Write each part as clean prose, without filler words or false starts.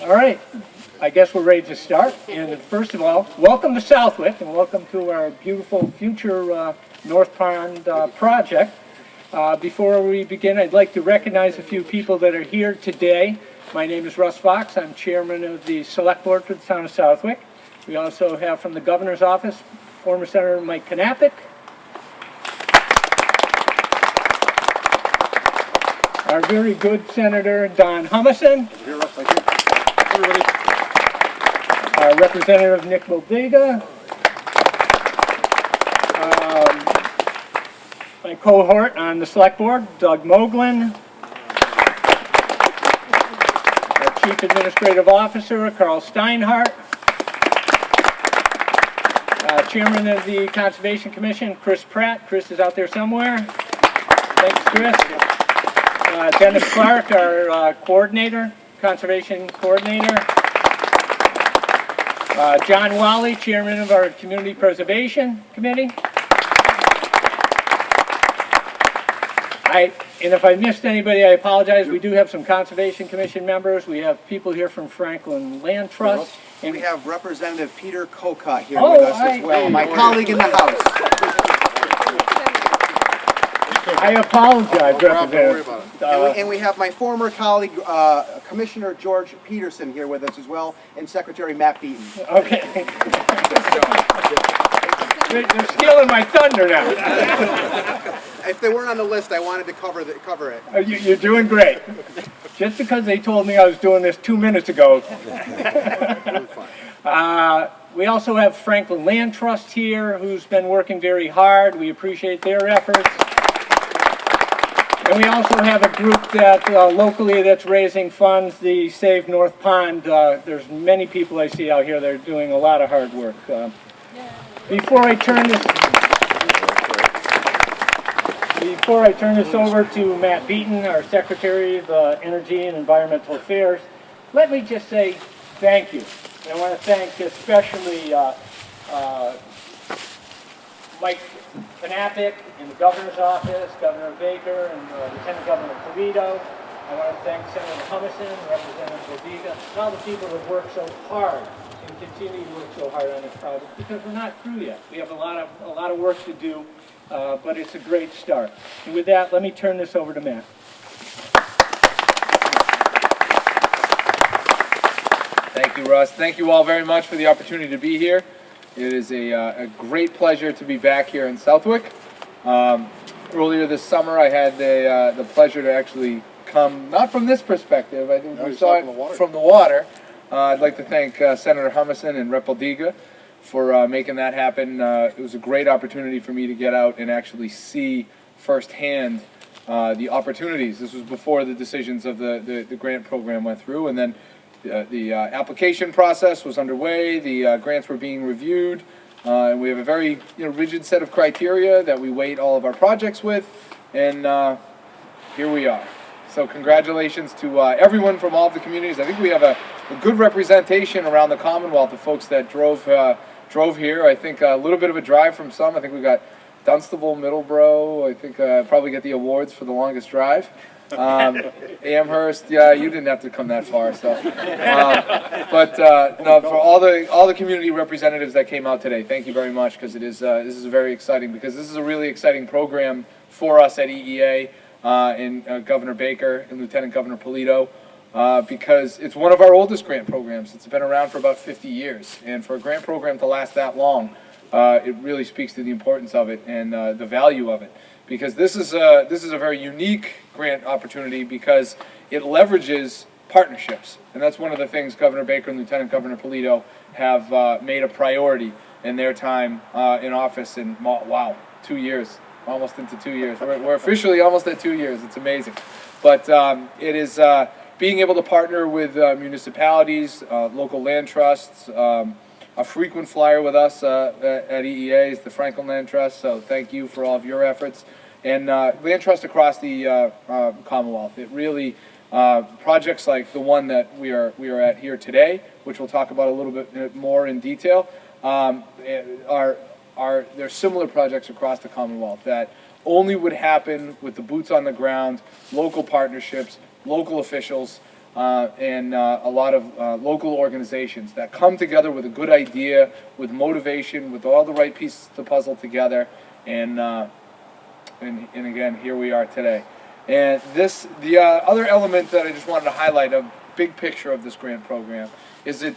All right, I guess we're ready to start. And first of all, welcome to Southwick and welcome to our beautiful future North Pond project. Before we begin, I'd like to recognize a few people that are here today. My name is Russ Fox. I'm chairman of the Select Board for the town of Southwick. We also have from the governor's office, former Senator Mike Knappich. Our very good Senator Don Humison. Here, Russ, thank you. Everybody. Our Representative Nick Boldiga. My cohort on the select board, Doug Moglin. Our Chief Administrative Officer, Carl Steinhardt. Chairman of the Conservation Commission, Chris Pratt. Chris is out there somewhere. Thanks, Chris. Dennis Clark, our coordinator, conservation coordinator. John Wally, chairman of our Community Preservation Committee. And if I missed anybody, I apologize. We do have some Conservation Commission members. We have people here from Franklin Land Trust. And we have Representative Peter Kokot here with us as well, my colleague in the House. I apologize, Representative. And we have my former colleague, Commissioner George Peterson here with us as well, and Secretary Matt Beaton. Okay. They're stealing my thunder now. If they weren't on the list, I wanted to cover it. You're doing great. Just because they told me I was doing this 2 minutes ago. We also have Franklin Land Trust here, who's been working very hard. We appreciate their efforts. And we also have a group that locally that's raising funds, the Save North Pond. There's many people I see out here that are doing a lot of hard work. Before I turn this over to Matt Beaton, our Secretary of Energy and Environmental Affairs, let me just say thank you. And I want to thank especially Mike Knappich in the governor's office, Governor Baker, and Lieutenant Governor Polito. I want to thank Senator Humison, Representative Boldiga, and all the people that work so hard and continue to work so hard on this project, because we're not through yet. We have a lot of work to do, but it's a great start. And with that, let me turn this over to Matt. Thank you, Russ. Thank you all very much for the opportunity to be here. It is a great pleasure to be back here in Southwick. Earlier this summer, I had the pleasure to actually come, not from this perspective, I think we saw it from the water. I'd like to thank Senator Humison and Rep. Boldiga for making that happen. It was a great opportunity for me to get out and actually see firsthand the opportunities. This was before the decisions of the grant program went through, and then the application process was underway, the grants were being reviewed, and we have a very rigid set of criteria that we weight all of our projects with, and here we are. So congratulations to everyone from all of the communities. I think we have a good representation around the Commonwealth of folks that drove here. I think a little bit of a drive from some. I think we got Dunstable, Middleborough. I think probably get the awards for the longest drive. Amherst, yeah, you didn't have to come that far. So, no, for all the community representatives that came out today, thank you very much, because this is very exciting, because this is a really exciting program for us at EEA and Governor Baker and Lieutenant Governor Polito, because it's one of our oldest grant programs. It's been around for about 50 years, and for a grant program to last that long, it really speaks to the importance of it and the value of it. Because this is a very unique grant opportunity, because it leverages partnerships, and that's one of the things Governor Baker and Lieutenant Governor Polito have made a priority in their time in office. In 2 years, almost into 2 years. We're officially almost at 2 years. It's amazing, but it is being able to partner with municipalities, local land trusts. A frequent flyer with us at EEA is the Franklin Land Trust, so thank you for all of your efforts. And land trust across the Commonwealth. It really, projects like the one that we are at here today, which we'll talk about a little bit more in detail, there's similar projects across the Commonwealth that only would happen with the boots on the ground, local partnerships, local officials, and a lot of local organizations that come together with a good idea, with motivation, with all the right pieces to puzzle together, and again, here we are today. And the other element that I just wanted to highlight, a big picture of this grant program, is it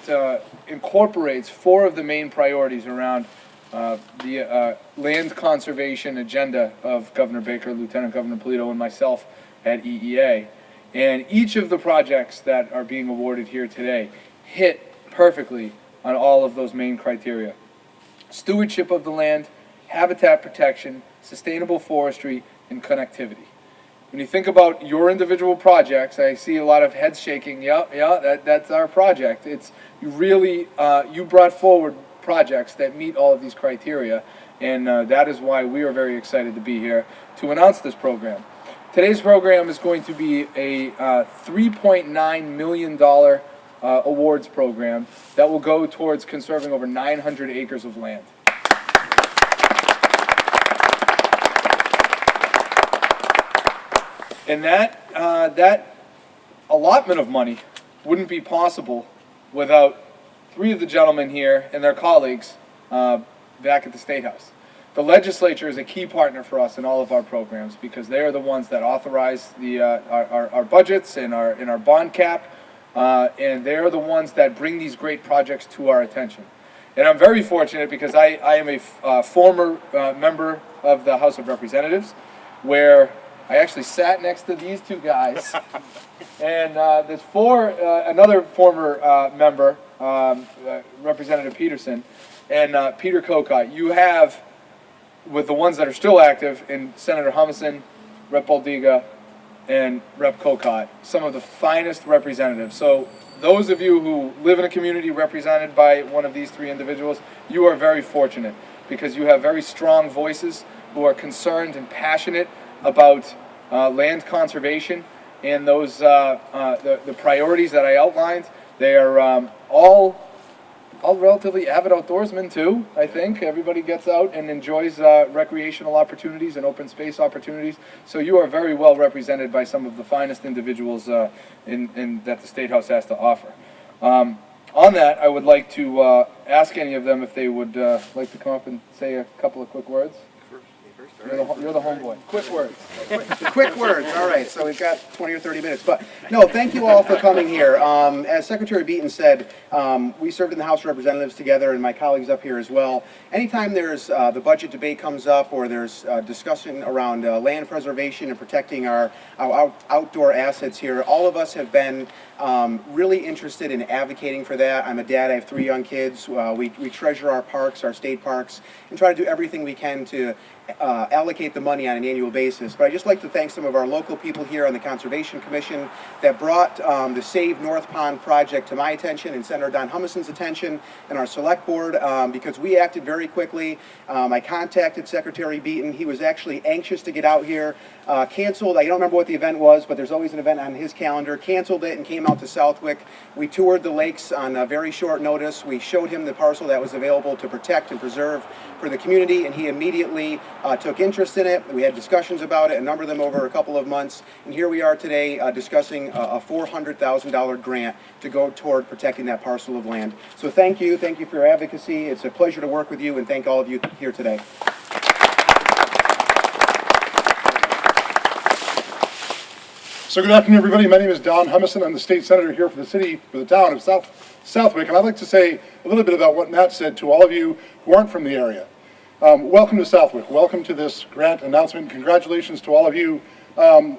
incorporates 4 of the main priorities around the land conservation agenda of Governor Baker, Lieutenant Governor Polito, and myself at EEA. And each of the projects that are being awarded here today hit perfectly on all of those main criteria. Stewardship of the land, habitat protection, sustainable forestry, and connectivity. When you think about your individual projects, I see a lot of heads shaking. Yeah, that's our project. It's you really you brought forward projects that meet all of these criteria, and that is why we are very excited to be here to announce this program. Today's program is going to be a $3.9 million awards program that will go towards conserving over 900 acres of land. And that allotment of money wouldn't be possible without 3 of the gentlemen here and their colleagues back at the State House. The legislature is a key partner for us in all of our programs because they are the ones that authorize our budgets and our bond cap, and they are the ones that bring these great projects to our attention. And I'm very fortunate because I am a former member of the House of Representatives, where I actually sat next to these 2 guys, and there's another former member, Representative Peterson, and Peter Kokot. You have, with the ones that are still active, in Senator Humison, Rep. Baldiga, and Rep. Kokot, some of the finest representatives. So those of you who live in a community represented by one of these 3 individuals, you are very fortunate because you have very strong voices who are concerned and passionate about land conservation and those the priorities that I outlined. They are all relatively avid outdoorsmen too. I think everybody gets out and enjoys recreational opportunities and open space opportunities. So you are very well represented by some of the finest individuals that the State House has to offer. On that, I would like to ask any of them if they would like to come up and say a couple of quick words. You're the homeboy. Quick words. Quick words. All right, so we've got 20 or 30 minutes. But no, thank you all for coming here. As Secretary Beaton said, we served in the House of Representatives together, and my colleagues up here as well. Anytime there's the budget debate comes up, or there's discussion around land preservation and protecting our outdoor assets here, all of us have been really interested in advocating for that. I'm a dad. I have 3 young kids. We treasure our parks, our state parks, and try to do everything we can to allocate the money on an annual basis. But I'd just like to thank some of our local people here on the Conservation Commission that brought the Save North Pond project to my attention and Senator Don Humison's attention and our select board because we acted very quickly. I contacted Secretary Beaton. He was actually anxious to get out here. Canceled, I don't remember what the event was, but there's always an event on his calendar. Canceled it and came out to Southwick. We toured the lakes on very short notice. We showed him the parcel that was available to protect and preserve for the community, and he immediately took interest in it. We had discussions about it, a number of them over a couple of months, and here we are today discussing a $400,000 grant to go toward protecting that parcel of land. So thank you for your advocacy. It's a pleasure to work with you, and thank all of you here today. So good afternoon, everybody. My name is Don Humison. I'm the state senator here for the town of Southwick, and I'd like to say a little bit about what Matt said to all of you who aren't from the area. Welcome to Southwick. Welcome to this grant announcement. Congratulations to all of you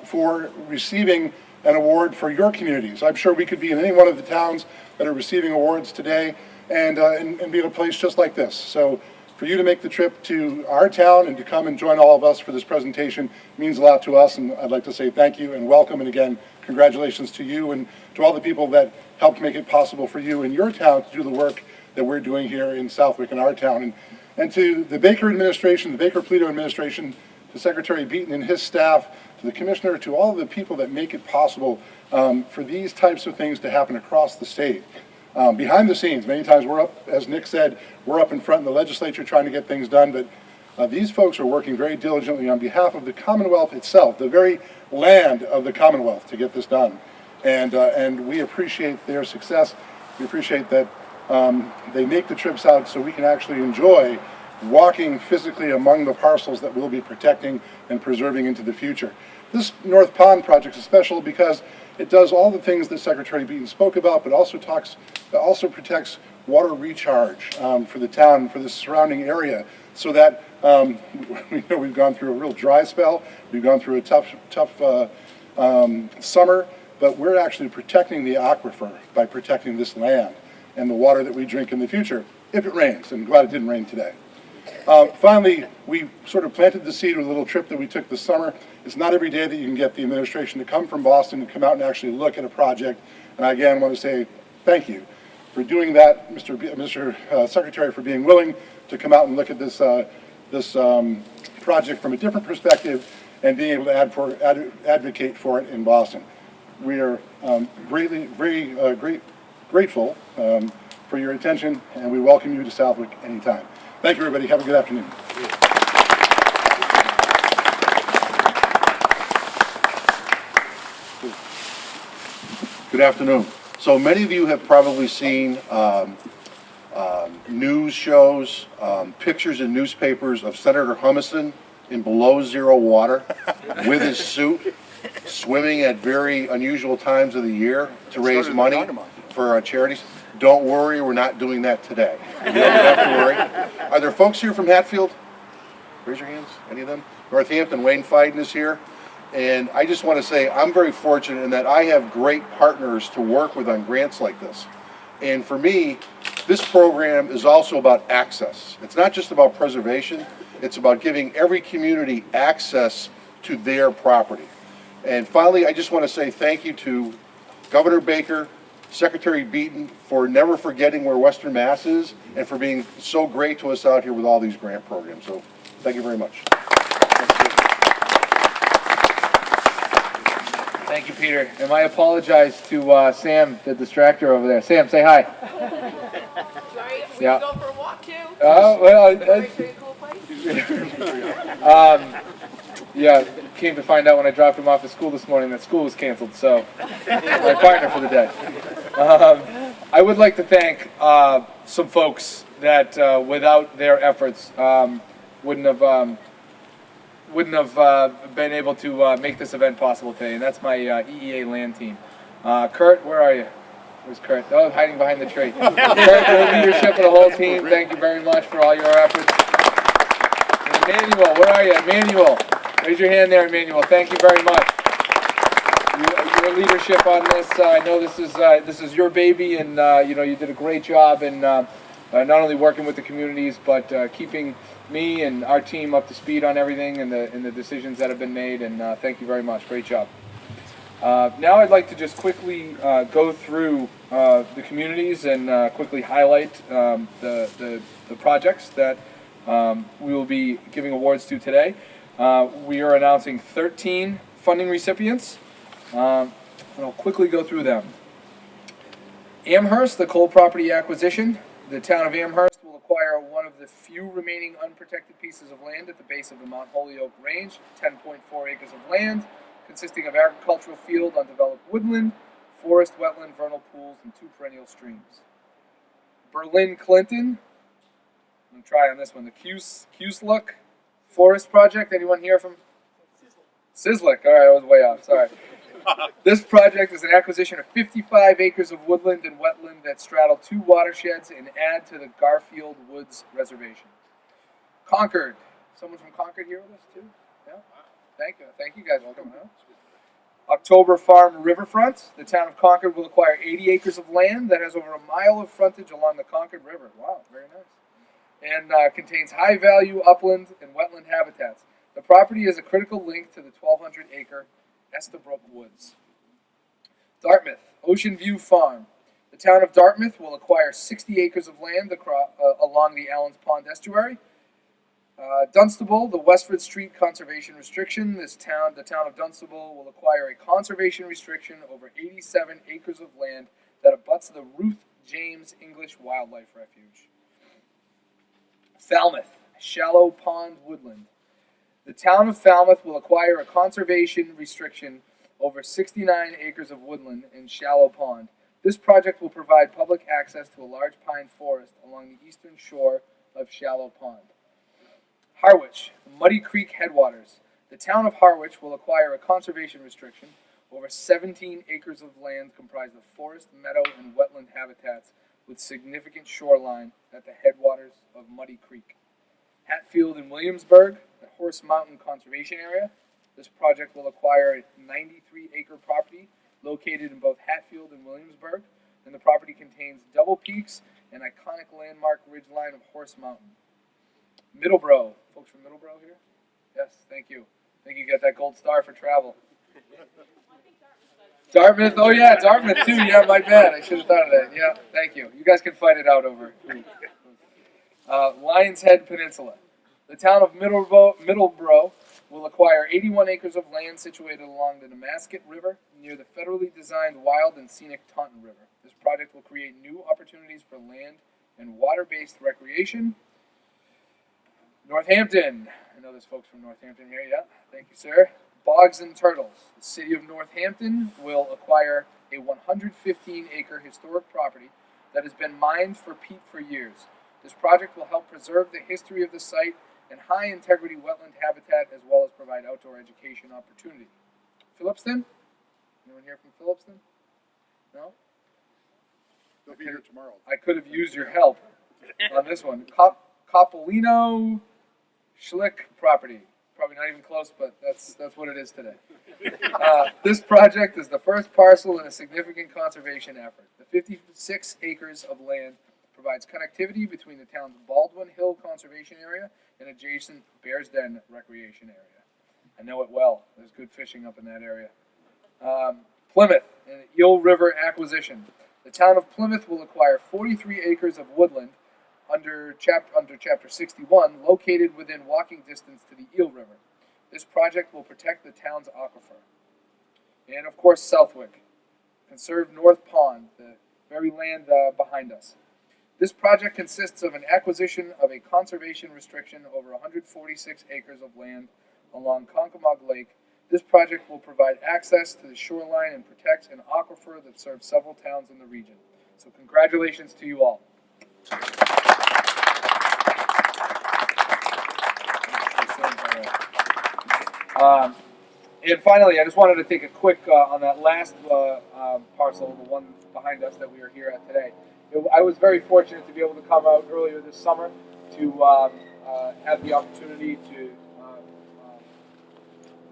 for receiving an award for your communities. I'm sure we could be in any one of the towns that are receiving awards today and be in a place just like this. So for you to make the trip to our town and to come and join all of us for this presentation means a lot to us, and I'd like to say thank you and welcome, and again, congratulations to you and to all the people that helped make it possible for you in your town to do the work that we're doing here in Southwick in our town. And to the Baker administration, the Baker-Polito administration, to Secretary Beaton and his staff, to the commissioner, to all of the people that make it possible for these types of things to happen across the state. Behind the scenes, many times we're up, as Nick said, we're up in front in the legislature trying to get things done, but these folks are working very diligently on behalf of the Commonwealth itself, the very land of the Commonwealth, to get this done. And we appreciate their success. We appreciate that they make the trips out so we can actually enjoy walking physically among the parcels that we'll be protecting and preserving into the future. This North Pond project is special because it does all the things that Secretary Beaton spoke about, but also protects water recharge for the town and for the surrounding area, so that we know we've gone through a real dry spell, we've gone through a tough summer, but we're actually protecting the aquifer by protecting this land and the water that we drink in the future, if it rains, and I'm glad it didn't rain today. Finally, we sort of planted the seed with a little trip that we took this summer. It's not every day that you can get the administration to come from Boston and come out and actually look at a project. And I again want to say thank you for doing that, Mr. Secretary, for being willing to come out and look at this project from a different perspective and being able to advocate for it in Boston. We are very grateful for your attention, and we welcome you to Southwick anytime. Thank you, everybody. Have a good afternoon. Good afternoon. So many of you have probably seen news shows, pictures in newspapers of Senator Humison in below zero water with his suit, swimming at very unusual times of the year to raise money for our charities. Don't worry, we're not doing that today. You don't have to worry. Are there folks here from Hatfield? Raise your hands, any of them? Northampton, Wayne Fiden is here. And I just want to say I'm very fortunate in that I have great partners to work with on grants like this. And for me, this program is also about access. It's not just about preservation, it's about giving every community access to their property. And finally, I just want to say thank you to Governor Baker, Secretary Beaton, for never forgetting where Western Mass is and for being so great to us out here with all these grant programs. So thank you very much. Thank you, Peter. And I apologize to Sam, the distractor over there. Sam, say hi. Sorry, we Yeah. can go for a walk too. Oh, well, Very cool place. yeah, came to find out when I dropped him off at school this morning that school was canceled, so my partner for the day. I would like to thank some folks that without their efforts wouldn't have been able to make this event possible today, and that's my EEA land team. Kurt, where are you? Where's Kurt? Oh, hiding behind the tree. Kurt, your leadership of the whole team, thank you very much for all your efforts. And Emmanuel, where are you? Emmanuel, raise your hand there, Emmanuel. Thank you very much. Your leadership on this, I know this is your baby, and you did a great job in not only working with the communities, but keeping me and our team up to speed on everything and the decisions that have been made, and thank you very much. Great job. Now I'd like to just quickly go through the communities and quickly highlight the projects that we will be giving awards to today. We are announcing 13 funding recipients, and I'll quickly go through them. Amherst, the coal property acquisition. The town of Amherst will acquire one of the few remaining unprotected pieces of land at the base of the Mount Holyoke Range, 10.4 acres of land, consisting of agricultural field, undeveloped woodland, forest, wetland, vernal pools, and 2 perennial streams. Berlin Clinton, I'm going to try on this one, the Cuseluck Forest Project. Anyone here from? Sizzlick. All right, I was way off, sorry. This project is an acquisition of 55 acres of woodland and wetland that straddle 2 watersheds and add to the Garfield Woods Reservation. Concord. Someone from Concord here with us too? Yeah. Thank you guys for coming out. October Farm Riverfront. The town of Concord will acquire 80 acres of land that has over a mile of frontage along the Concord River. Wow, very nice. And contains high-value upland and wetland habitats. The property is a critical link to the 1,200-acre Estabrook Woods. Dartmouth, Ocean View Farm. The town of Dartmouth will acquire 60 acres of land along the Allens Pond Estuary. Dunstable, the Westford Street Conservation Restriction. The town of Dunstable will acquire a conservation restriction over 87 acres of land that abuts the Ruth James English Wildlife Refuge. Falmouth, Shallow Pond Woodland. The town of Falmouth will acquire a conservation restriction over 69 acres of woodland and shallow pond. This project will provide public access to a large pine forest along the eastern shore of Shallow Pond. Harwich, Muddy Creek headwaters. The town of Harwich will acquire a conservation restriction over 17 acres of land comprised of forest, meadow, and wetland habitats with significant shoreline at the headwaters of Muddy Creek. Hatfield and Williamsburg, the Horse Mountain Conservation Area. This project will acquire a 93-acre property located in both Hatfield and Williamsburg, and the property contains double peaks and iconic landmark ridgeline of Horse Mountain. Middleborough, folks from Middleborough here? Yes, thank you. I think you got that gold star for travel. Dartmouth, oh yeah, Dartmouth too. Yeah, my bad. I should have thought of that. Yeah, thank you. You guys can fight it out over. Lions Head Peninsula. The town of Middleborough will acquire 81 acres of land situated along the Nemasket River near the federally designed wild and scenic Taunton River. This project will create new opportunities for land and water-based recreation. Northampton. I know there's folks from Northampton here. Yeah, thank you, sir. Bogs and Turtles. The city of Northampton will acquire a 115-acre historic property that has been mined for peat for years. This project will help preserve the history of the site and high-integrity wetland habitat, as well as provide outdoor education opportunity. Phillipston? Anyone here from Phillipston? No? They'll be here tomorrow. I could have used your help on this one. Coppolino Schlick property. Probably not even close, but that's what it is today. This project is the first parcel in a significant conservation effort. The 56 acres of land provides connectivity between the town's Baldwin Hill Conservation Area and adjacent Bears Den Recreation Area. I know it well. There's good fishing up in that area. Plymouth, an Eel River acquisition. The town of Plymouth will acquire 43 acres of woodland under Chapter 61, located within walking distance to the Eel River. This project will protect the town's aquifer. And of course, Southwick. Conserve North Pond, the very land behind us. This project consists of an acquisition of a conservation restriction over 146 acres of land along Concomaug Lake. This project will provide access to the shoreline and protects an aquifer that serves several towns in the region. So congratulations to you all. And finally, I just wanted to take a quick on that last parcel, the one behind us that we are here at today. I was very fortunate to be able to come out earlier this summer to have the opportunity to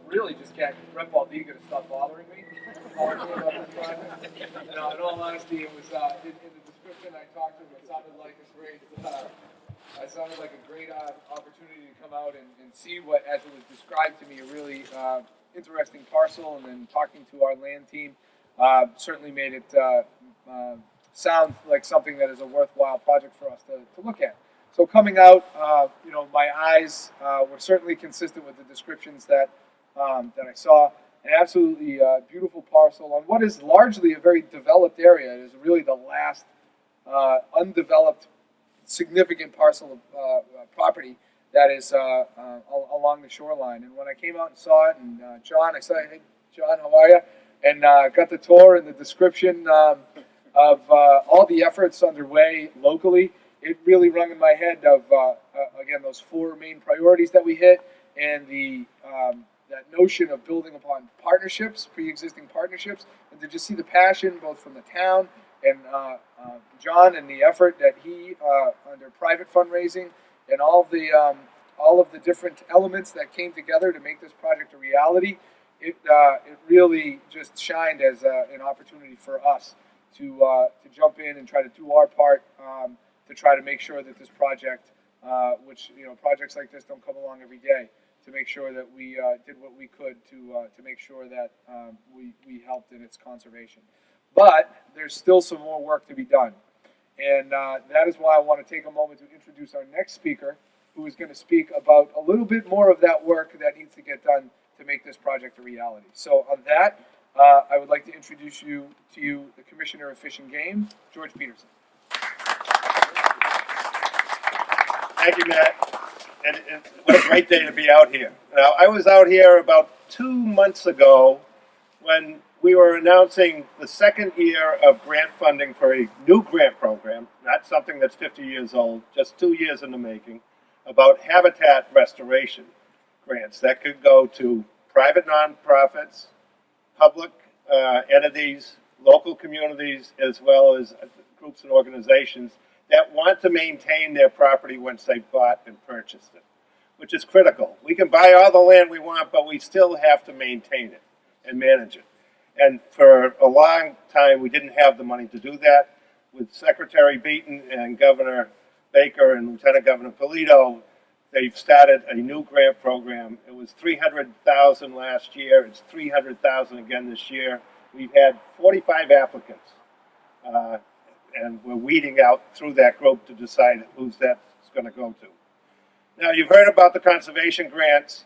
really just get Rep. Valdega to stop bothering me. In all honesty, it was in the description I talked to him. It sounded like a great. It sounded like a great opportunity to come out and see what, as it was described to me, a really interesting parcel. And then talking to our land team certainly made it sound like something that is a worthwhile project for us to look at. So coming out, my eyes were certainly consistent with the descriptions that I saw. An absolutely beautiful parcel on what is largely a very developed area. It is really the last undeveloped significant parcel of property that is along the shoreline. And when I came out and saw it, and John, I said, "Hey, John, how are you?" And got the tour and the description of all the efforts underway locally. It really rung in my head of again those four main priorities that we hit, and the that notion of building upon partnerships, pre-existing partnerships, and to just see the passion both from the town and John and the effort that he under private fundraising and all of the different elements that came together to make this project a reality. It really just shined as an opportunity for us to jump in and try to do our part to try to make sure that this project, which projects like this don't come along every day, to make sure that we did what we could to make sure that we helped in its conservation. But there's still some more work to be done, and that is why I want to take a moment to introduce our next speaker, who is going to speak about a little bit more of that work that needs to get done to make this project a reality. So on that, I would like to introduce to you the Commissioner of Fish and Game, George Peterson. Thank you, Matt. And what a great day to be out here. Now, I was out here about 2 months ago when we were announcing the second year of grant funding for a new grant program, not something that's 50 years old, just 2 years in the making, about habitat restoration grants that could go to private nonprofits, public entities, local communities, as well as groups and organizations that want to maintain their property once they've bought and purchased it, which is critical. We can buy all the land we want, but we still have to maintain it and manage it. And for a long time, we didn't have the money to do that. With Secretary Beaton and Governor Baker and Lieutenant Governor Polito, they've started a new grant program. It was $300,000 last year. It's $300,000 again this year. We've had 45 applicants, and we're weeding out through that group to decide who's that's going to go to. Now, you've heard about the conservation grants.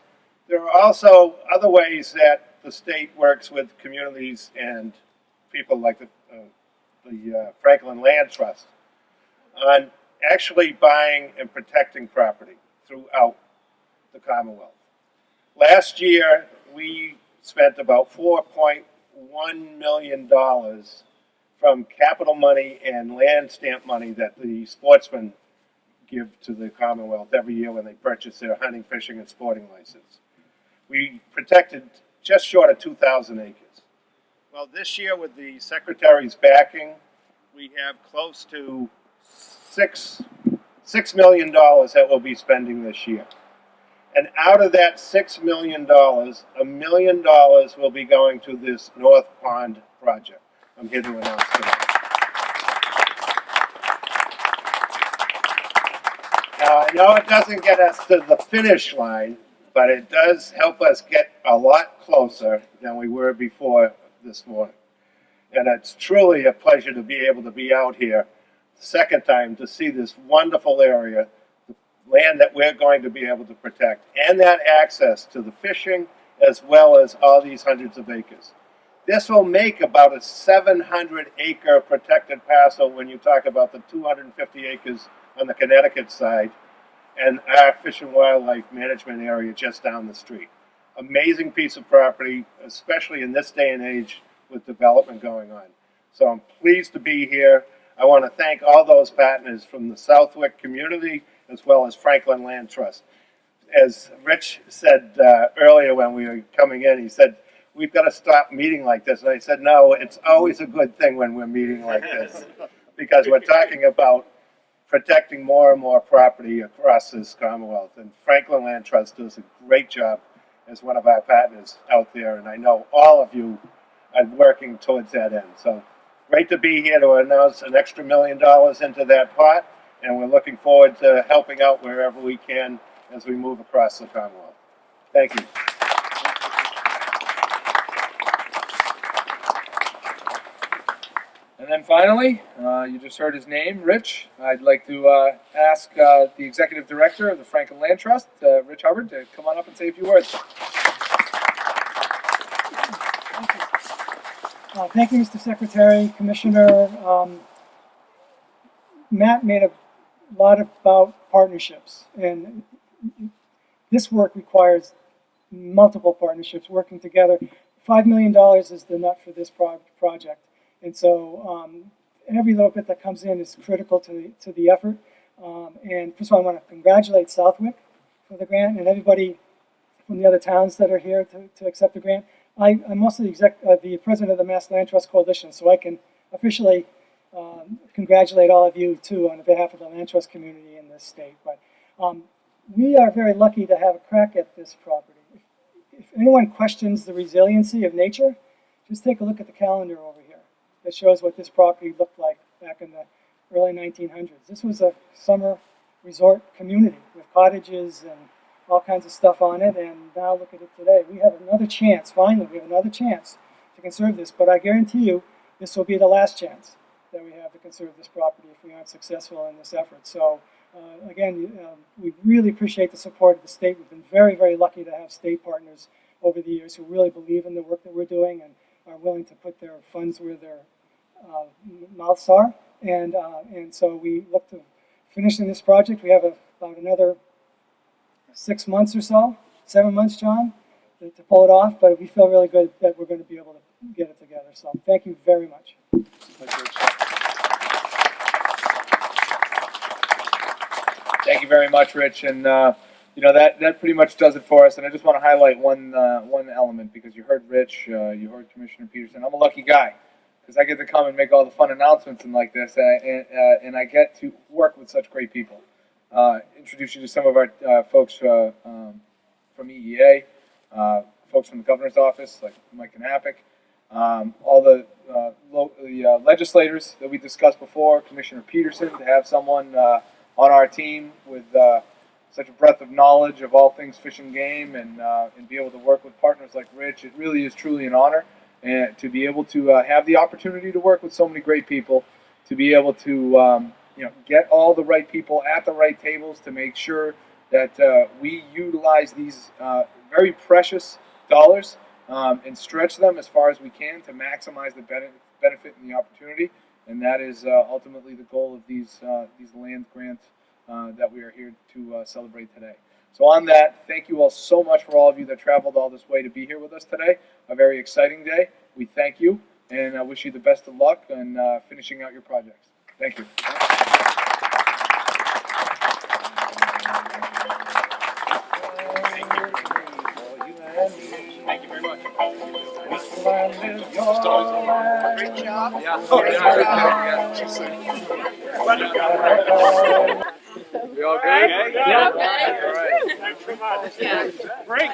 There are also other ways that the state works with communities and people like the Franklin Land Trust on actually buying and protecting property throughout the Commonwealth. Last year, we spent about $4.1 million from capital money and land stamp money that the sportsmen give to the Commonwealth every year when they purchase their hunting, fishing, and sporting license. We protected just short of 2,000 acres. Well, this year with the Secretary's backing, we have close to $6 million that we'll be spending this year. And out of that $6 million, $1 million will be going to this North Pond project I'm here to announce today. Now, I know it doesn't get us to the finish line, but it does help us get a lot closer than we were before this morning. And it's truly a pleasure to be able to be out here the second time to see this wonderful area, the land that we're going to be able to protect, and that access to the fishing as well as all these hundreds of acres. This will make about a 700-acre protected parcel when you talk about the 250 acres on the Connecticut side and our Fish and Wildlife Management area just down the street. Amazing piece of property, especially in this day and age with development going on. So I'm pleased to be here. I want to thank all those partners from the Southwick community as well as Franklin Land Trust. As Rich said earlier when we were coming in, he said, we've got to stop meeting like this. And I said, no, it's always a good thing when we're meeting like this because we're talking about protecting more and more property across this Commonwealth. And Franklin Land Trust does a great job as one of our partners out there. And I know all of you are working towards that end. So great to be here to announce an extra $1 million into that pot. And we're looking forward to helping out wherever we can as we move across the Commonwealth. Thank you. And then finally, you just heard his name, Rich. I'd like to ask the Executive Director of the Franklin Land Trust, Rich Hubbard, to come on up and say a few words. Thank you, Mr. Secretary, Commissioner. Matt made a lot about partnerships, and this work requires multiple partnerships working together. $5 million is the nut for this project, and so every little bit that comes in is critical to the effort. And first of all, I want to congratulate Southwick for the grant and everybody from the other towns that are here to accept the grant. I'm also the president of the Mass Land Trust Coalition, so I can officially congratulate all of you too on behalf of the land trust community in this state. But we are very lucky to have a crack at this property. If anyone questions the resiliency of nature, just take a look at the calendar over here that shows what this property looked like back in the early 1900s. This was a summer resort community with cottages and all kinds of stuff on it, and now look at it today. We have another chance, finally, we have another chance to conserve this, but I guarantee you this will be the last chance that we have to conserve this property if we aren't successful in this effort. So again, we really appreciate the support of the state. We've been very, very lucky to have state partners over the years who really believe in the work that we're doing and are willing to put their funds where their mouths are. And so we look to finishing this project. We have about another 6 months or so, 7 months, John, to pull it off, but we feel really good that we're going to be able to get it together. So thank you very much. Thank you very much, Rich, and you know that pretty much does it for us. And I just want to highlight one element because you heard Rich, you heard Commissioner Peterson. I'm a lucky guy because I get to come and make all the fun announcements and like this, and I get to work with such great people. Introduce you to some of our folks from EEA, folks from the governor's office like Mike Knappich, all the legislators that we discussed before, Commissioner Peterson, to have someone on our team with such a breadth of knowledge of all things fish and game, and be able to work with partners like Rich. It really is truly an honor, and to be able to have the opportunity to work with so many great people, to be able to get all the right people at the right tables to make sure that we utilize these very precious dollars and stretch them as far as we can to maximize the benefit and the opportunity. And that is ultimately the goal of these land grants that we are here to celebrate today. So on that, thank you all so much for all of you that traveled all this way to be here with us today. A very exciting day. We thank you, and I wish you the best of luck in finishing out your projects. Thank you. Thank you very much. Great job. Yeah. We all good? Yeah. All right. Yeah. Break.